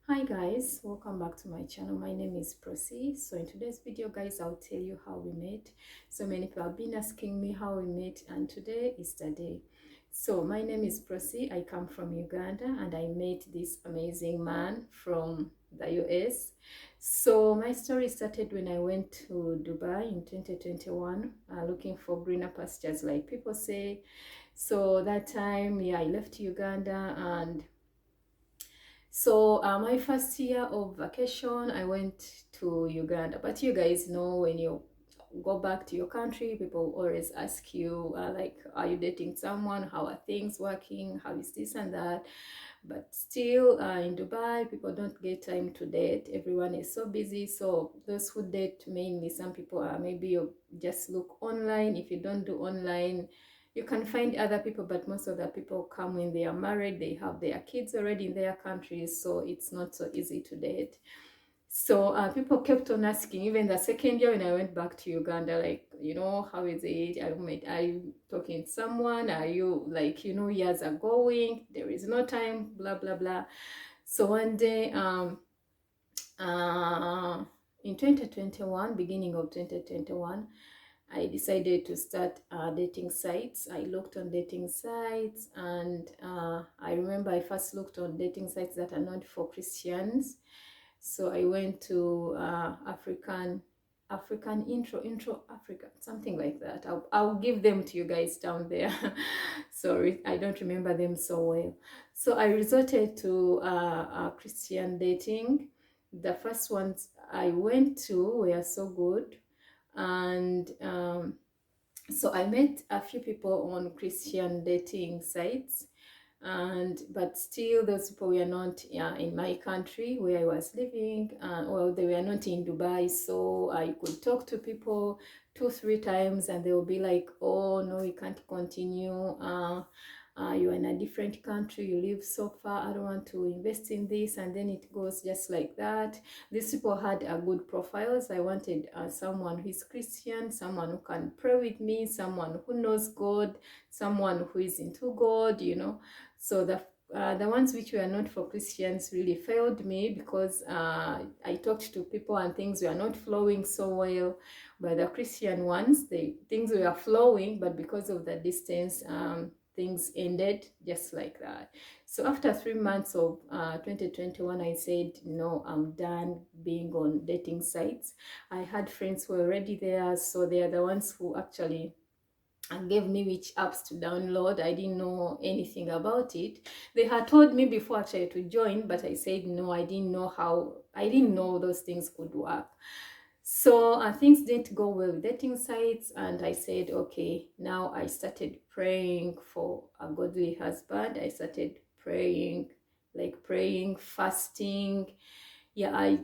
Hi guys, welcome back to my channel. My name is Procy. So in today's video guys, I'll tell you how we met. So many people have been asking me how we met, and today is the day. So my name is Procy. I come from Uganda and I met this amazing man from the US. So my story started when I went to Dubai in 2021, looking for greener pastures like people say. So that time, yeah, I left Uganda, and so my first year of vacation, I went to Uganda. But you guys know, when you go back to your country, people always ask you, like, are you dating someone? How are things working? How is this and that? But still, in Dubai, people don't get time to date. Everyone is so busy. So those who date, mainly some people are, maybe you just look online. If you don't do online, you can find other people, but most of the people come when they are married, they have their kids already in their countries, so it's not so easy to date. So people kept on asking, even the second year when I went back to Uganda, like, how is it? Are you talking to someone? Are you, like, years are going, there is no time, blah, blah, blah. So one day, uh, in 2021, beginning of 2021, I decided to start dating sites. I looked on dating sites, and I remember I first looked on dating sites that are not for Christians. So I went to African intro Africa, something like that. I'll give them to you guys down there. Sorry, I don't remember them so well. So I resorted to Christian dating. The first ones I went to were so good, and so I met a few people on Christian dating sites, and but still those people were not in my country where I was living. Well, they were not in Dubai, so I could talk to people 2 3 times and they will be like, oh no, we can't continue. You're in a different country, you live so far, I don't want to invest in this. And then it goes just like that. These people had a good profiles. I wanted someone who is Christian, someone who can pray with me, someone who knows God, someone who is into God. So the ones which were not for Christians really failed me, because I talked to people and things were not flowing so well. But the Christian ones, things were flowing, but because of the distance, things ended just like that. So after 3 months of 2021, I said, no, I'm done being on dating sites. I had friends who were already there, so they are the ones who actually and gave me which apps to download. I didn't know anything about it. They had told me before actually to join, but I said no, I didn't know those things could work. So things didn't go well with dating sites, and I said, okay, now I started praying for a godly husband. I started praying, fasting. Yeah, I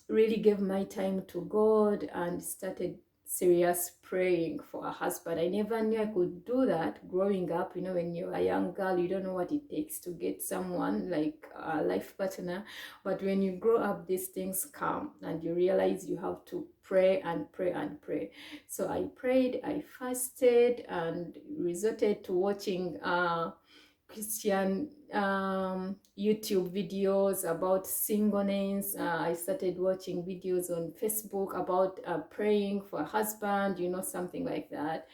really gave my time to God and started serious praying for a husband. I never knew I could do that growing up. When you're a young girl, you don't know what it takes to get someone like a life partner. But when you grow up, these things come and you realize you have to pray and pray and pray. So I prayed, I fasted, and resorted to watching Christian YouTube videos about singleness. I started watching videos on Facebook about praying for a husband, something like that.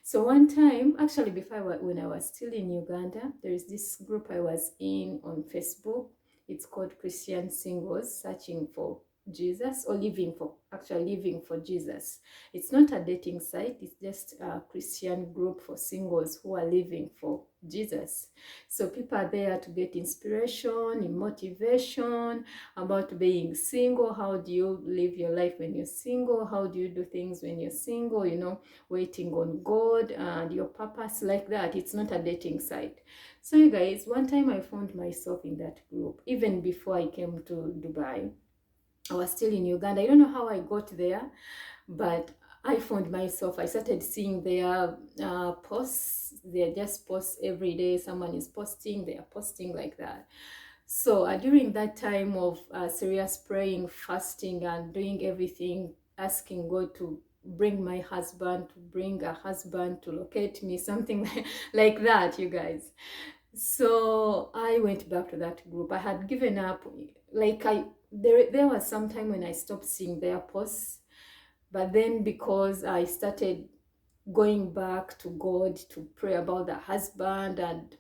So one time, actually, when I was still in Uganda, there is this group I was in on Facebook. It's called Christian Singles Searching for Jesus, or living for Jesus. It's not a dating site, it's just a Christian group for singles who are living for Jesus. So people are there to get inspiration, motivation about being single. How do you live your life when you're single? How do you do things when you're single? Waiting on God and your purpose, like that. It's not a dating site. So you guys, one time I found myself in that group, even before I came to Dubai. I was still in Uganda. I don't know how I got there, but I found myself, I started seeing their posts. They just post every day. Someone is posting, they are posting like that. So during that time of serious praying, fasting, and doing everything, asking God to bring my husband, to bring a husband to locate me, something like that, you guys. So I went back to that group. I had given up. Like there was some time when I stopped seeing their posts, but then because I started going back to God to pray about the husband, and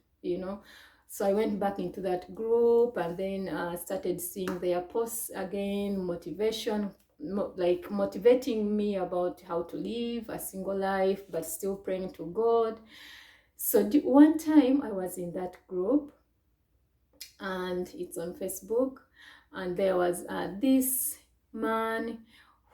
so I went back into that group, and then started seeing their posts again, motivation, like motivating me about how to live a single life but still praying to God. So one time I was in that group, and it's on Facebook, and there was this man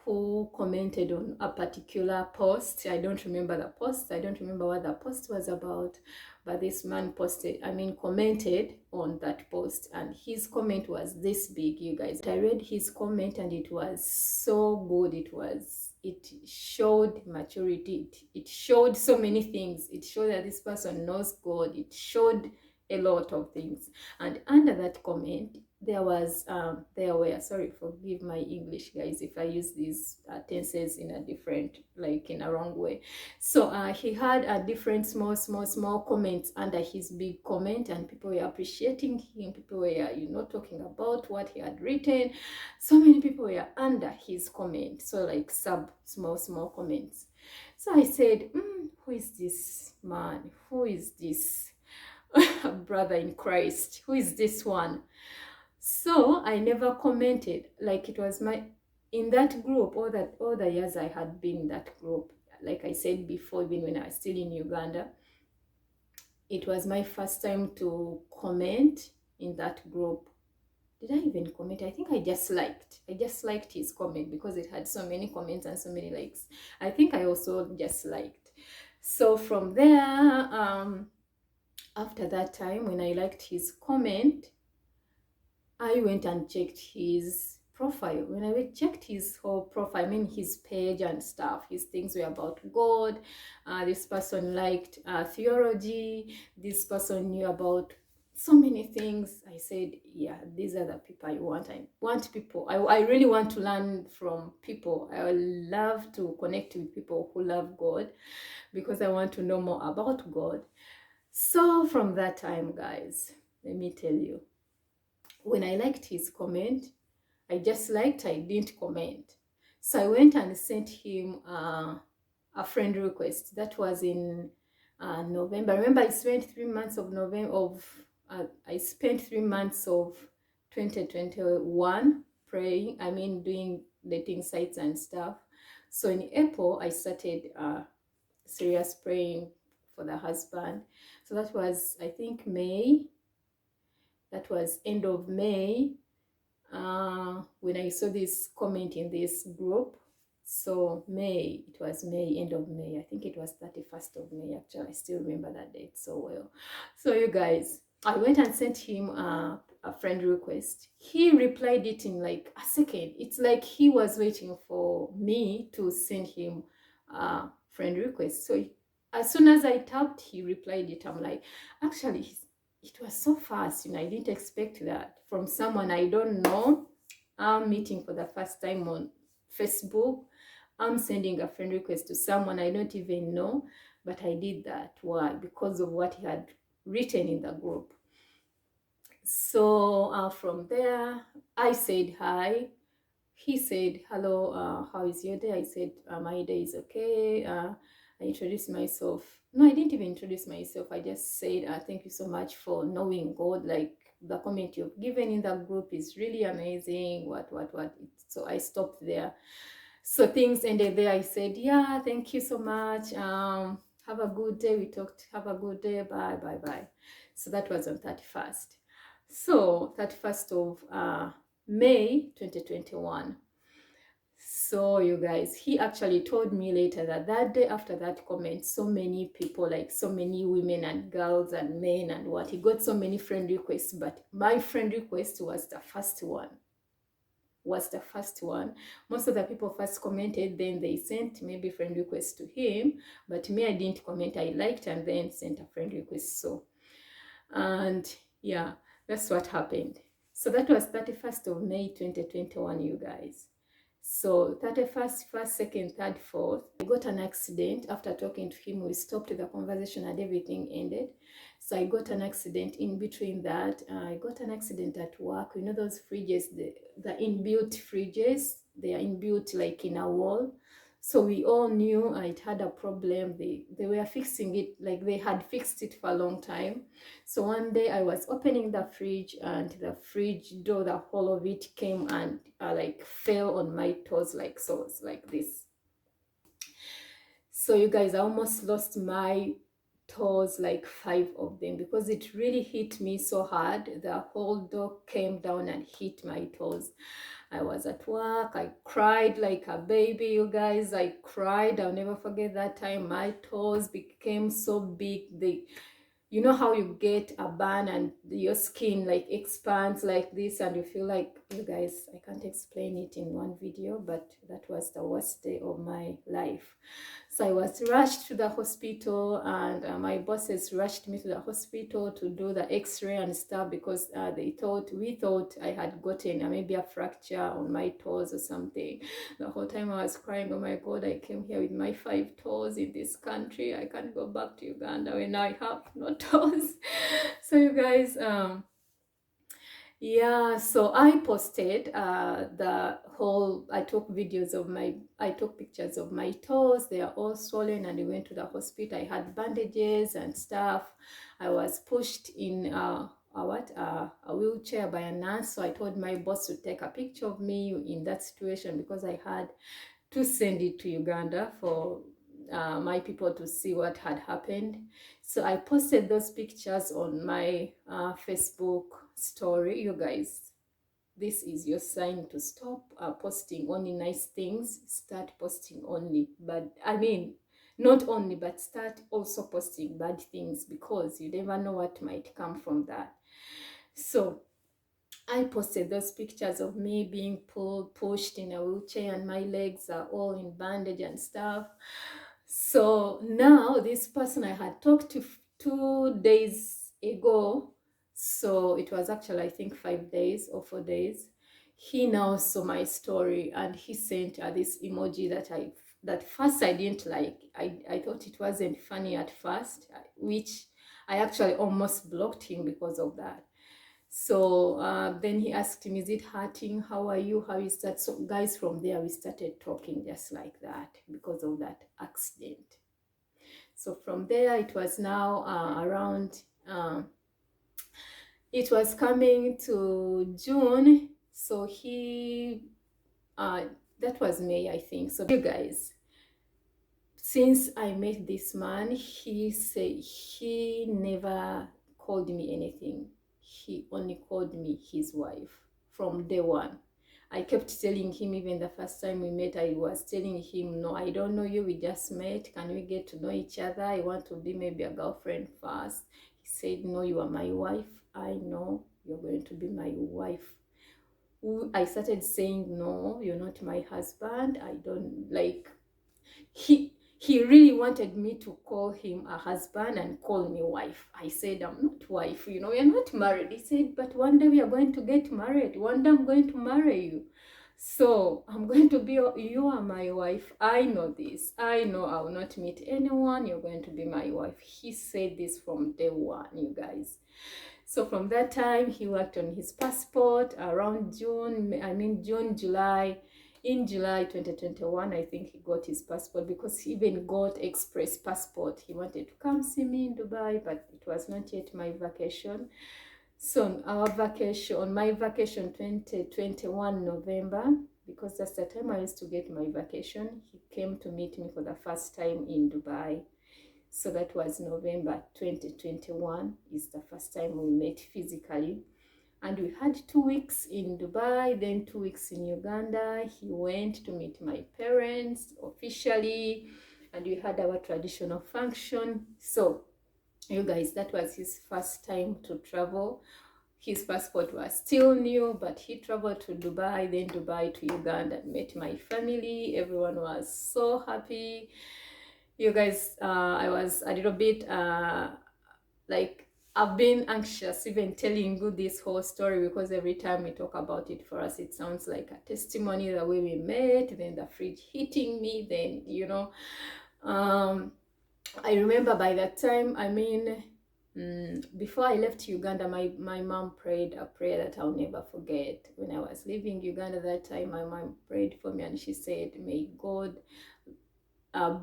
who commented on a particular post. I don't remember the post. I don't remember what the post was about, but this man commented on that post, and his comment was this big, you guys. I read his comment, and it was so good. It showed maturity. It showed so many things. It showed that this person knows God. It showed a lot of things. And under that comment, there were, sorry, forgive my English, guys, if I use these tenses in a different, like in a wrong way. So he had a different small comments under his big comment, and people were appreciating him. People were, talking about what he had written. So many people were under his comment. So like small comments. So I said, who is this man? Who is this brother in Christ? Who is this one? So I never commented. Like it was in that group, all the years I had been in that group, like I said before, even when I was still in Uganda, it was my first time to comment in that group. Did I even comment? I think I just liked his comment because it had so many comments and so many likes. I think I also just liked. So from there, after that time, when I liked his comment, I went and checked his profile. When I checked his whole profile, I mean his page and stuff, his things were about God. This person liked theology. This person knew about so many things. I said, yeah, these are the people I want. I want people. I really want to learn from people. I love to connect with people who love God because I want to know more about God. So from that time, guys, let me tell you, when I liked his comment, I just liked, I didn't comment. So I went and sent him a friend request. That was in November. Remember, I spent 3 months of I spent 3 months of 2021 praying, doing dating sites and stuff. So in April, I started serious praying for the husband. So that was, I think, May. That was end of May when I saw this comment in this group. So it was May, end of May. I think it was 31st of May, actually. I still remember that date so well. So you guys, I went and sent him a friend request. He replied it in like a second. It's like he was waiting for me to send him a friend request. So as soon as I tapped, he replied it. I'm like, actually, it was so fast. I didn't expect that from someone I don't know. I'm meeting for the first time on Facebook. I'm sending a friend request to someone I don't even know, but I did that. Why? Because of what he had written in the group. So from there, I said hi. He said, hello, how is your day? I said, my day is okay. I introduced myself. No, I didn't even introduce myself. I just said, thank you so much for knowing God. Like, the comment you've given in the group is really amazing. What. So I stopped there. So things ended there. I said, yeah, thank you so much. Have a good day. We talked, have a good day. Bye. So that was on 31st. So 31st of May 2021. So you guys, he actually told me later that day after that comment, so many people, like so many women and girls and men and what, he got so many friend requests, but my friend request was the first one. Most of the people first commented, then they sent maybe friend requests to him, but me, I didn't comment. I liked and then sent a friend request. So, and yeah, that's what happened. So that was 31st of May 2021, you guys. So 31st, 1st, 2nd, 3rd, 4th, I got an accident. After talking to him, we stopped the conversation and everything ended. So I got an accident in between that. I got an accident at work. You know those fridges, the inbuilt fridges, they are inbuilt like in a wall. So we all knew it had a problem. They were fixing it, like they had fixed it for a long time. So one day I was opening the fridge, and the fridge door, the whole of it came and like fell on my toes, like so. It's like this. So you guys, I almost lost my toes, like 5 of them, because it really hit me so hard. The whole door came down and hit my toes. I was at work. I cried like a baby, you guys. I cried. I'll never forget that time. My toes became so big. You know how you get a burn and your skin like expands like this, and you feel like, you guys, I can't explain it in one video, but that was the worst day of my life. So I was rushed to the hospital, and my bosses rushed me to the hospital to do the x-ray and stuff, because we thought I had gotten maybe a fracture on my toes or something. The whole time I was crying, oh my God, I came here with my 5 toes in this country. I can't go back to Uganda when I have no toes. So you guys, yeah, so I posted I took pictures of my toes. They are all swollen, and I went to the hospital. I had bandages and stuff. I was pushed in a wheelchair by a nurse. So I told my boss to take a picture of me in that situation, because I had to send it to Uganda for my people to see what had happened. So I posted those pictures on my Facebook story. You guys, this is your sign to stop posting only nice things. Start posting only, but I mean, not only, but start also posting bad things, because you never know what might come from that. So I posted those pictures of me being pushed in a wheelchair, and my legs are all in bandage and stuff. So now this person I had talked to 2 days ago, so it was actually, I think, 5 days or 4 days, he now saw my story, and he sent this emoji that first I didn't like. I thought it wasn't funny at first, which I actually almost blocked him because of that. So then he asked me, is it hurting? How are you? How is that? So guys, from there we started talking just like that, because of that accident. So from there, it was now around, it was coming to June. So that was May, I think. So you guys, since I met this man, he never called me anything. He only called me his wife from day one. I kept telling him, even the first time we met, I was telling him, no, I don't know you, we just met. Can we get to know each other? I want to be maybe a girlfriend first. He said, no, you are my wife. I know you're going to be my wife. I started saying, no, you're not my husband. I don't like, he really wanted me to call him a husband and call me wife. I said, I'm not wife, we are not married. He said, but one day we are going to get married. One day I'm going to marry you. So I'm going to be, you are my wife. I know this. I know I will not meet anyone. You're going to be my wife. He said this from day one, you guys. So from that time, he worked on his passport around June, July. In July 2021, I think he got his passport, because he even got express passport. He wanted to come see me in Dubai, but it was not yet my vacation. So on my vacation 2021 November, because that's the time I used to get my vacation, he came to meet me for the first time in Dubai. So that was November 2021 is the first time we met physically. And we had 2 weeks in Dubai, then 2 weeks in Uganda. He went to meet my parents officially, and we had our traditional function. So you guys, that was his first time to travel. His passport was still new, but he traveled to Dubai, then Dubai to Uganda, and met my family. Everyone was so happy. You guys, I was a little bit like, I've been anxious even telling you this whole story, because every time we talk about it, for us it sounds like a testimony, the way we met, then the fridge hitting me, then I remember by that time, Before I left Uganda, my mom prayed a prayer that I'll never forget. When I was leaving Uganda that time, my mom prayed for me and she said, may God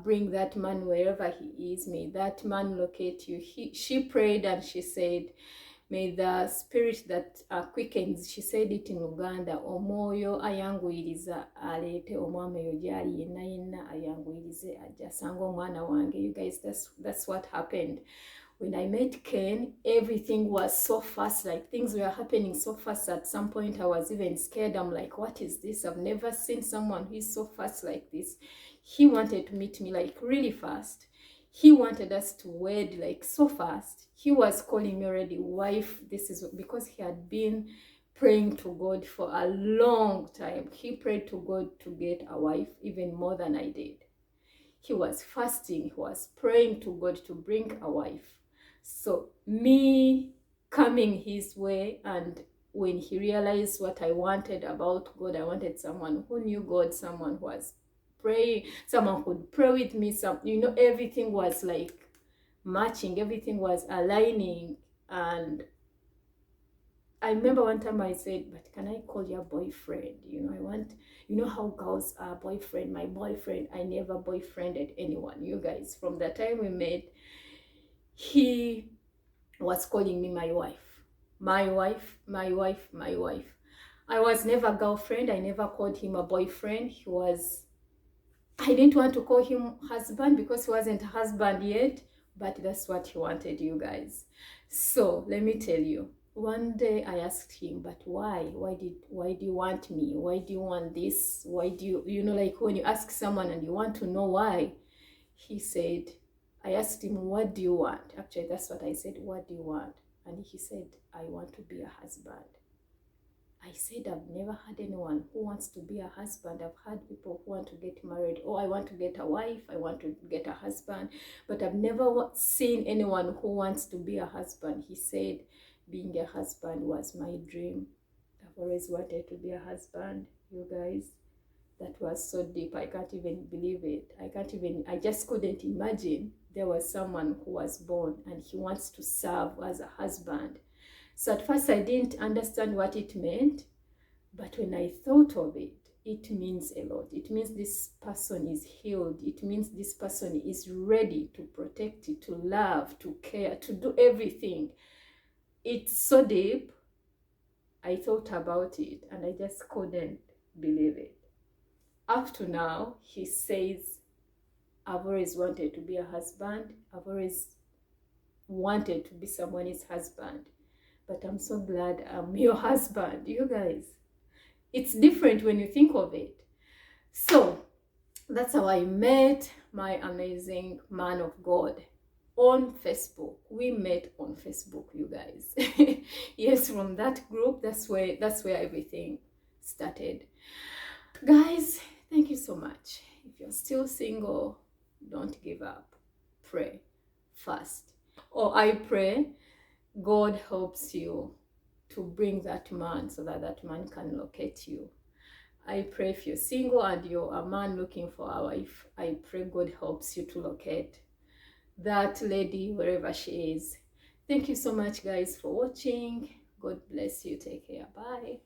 bring that man wherever he is. May that man locate you. She prayed and she said, may the spirit that quickens, she said it in Uganda, omwoyo ayanguyiriza aleete omwami oyo gyali yenna yenna ayanguyirize ajja sanga omwana wange. You guys, that's what happened. When I met Ken, everything was so fast, like things were happening so fast. At some point, I was even scared. I'm like, what is this? I've never seen someone who is so fast like this. He wanted to meet me like really fast. He wanted us to wed like so fast. He was calling me already wife. This is because he had been praying to God for a long time. He prayed to God to get a wife even more than I did. He was fasting. He was praying to God to bring a wife. So me coming his way, and when he realized what I wanted about God, I wanted someone who knew God, someone who was praying, someone who would pray with me, everything was like matching, everything was aligning. And I remember one time I said, but can I call your boyfriend? How girls are boyfriend, my boyfriend. I never boyfriended anyone, you guys. From the time we met, he was calling me my wife. My wife, my wife, my wife. I was never a girlfriend. I never called him a boyfriend. I didn't want to call him husband because he wasn't a husband yet, but that's what he wanted, you guys. So let me tell you, one day I asked him, but why? Why do you want me? Why do you want this? Why do you, like when you ask someone and you want to know why? He said, I asked him, what do you want? Actually, that's what I said, what do you want? And he said, I want to be a husband. I said, I've never had anyone who wants to be a husband. I've had people who want to get married. Oh, I want to get a wife. I want to get a husband. But I've never seen anyone who wants to be a husband. He said, being a husband was my dream. I've always wanted to be a husband, you guys. That was so deep. I can't even believe it. I just couldn't imagine there was someone who was born and he wants to serve as a husband. So at first I didn't understand what it meant, but when I thought of it, it means a lot. It means this person is healed. It means this person is ready to protect it, to love, to care, to do everything. It's so deep. I thought about it and I just couldn't believe it. Up to now, he says, I've always wanted to be a husband. I've always wanted to be someone's husband. But I'm so glad I'm your husband, you guys. It's different when you think of it. So that's how I met my amazing man of God on Facebook. We met on Facebook, you guys. Yes, from that group, that's where everything started. Guys, thank you so much. If you're still single, don't give up. Pray, fast. Or I pray God helps you to bring that man so that that man can locate you. I pray if you're single and you're a man looking for a wife, I pray God helps you to locate that lady wherever she is. Thank you so much, guys, for watching. God bless you. Take care. Bye.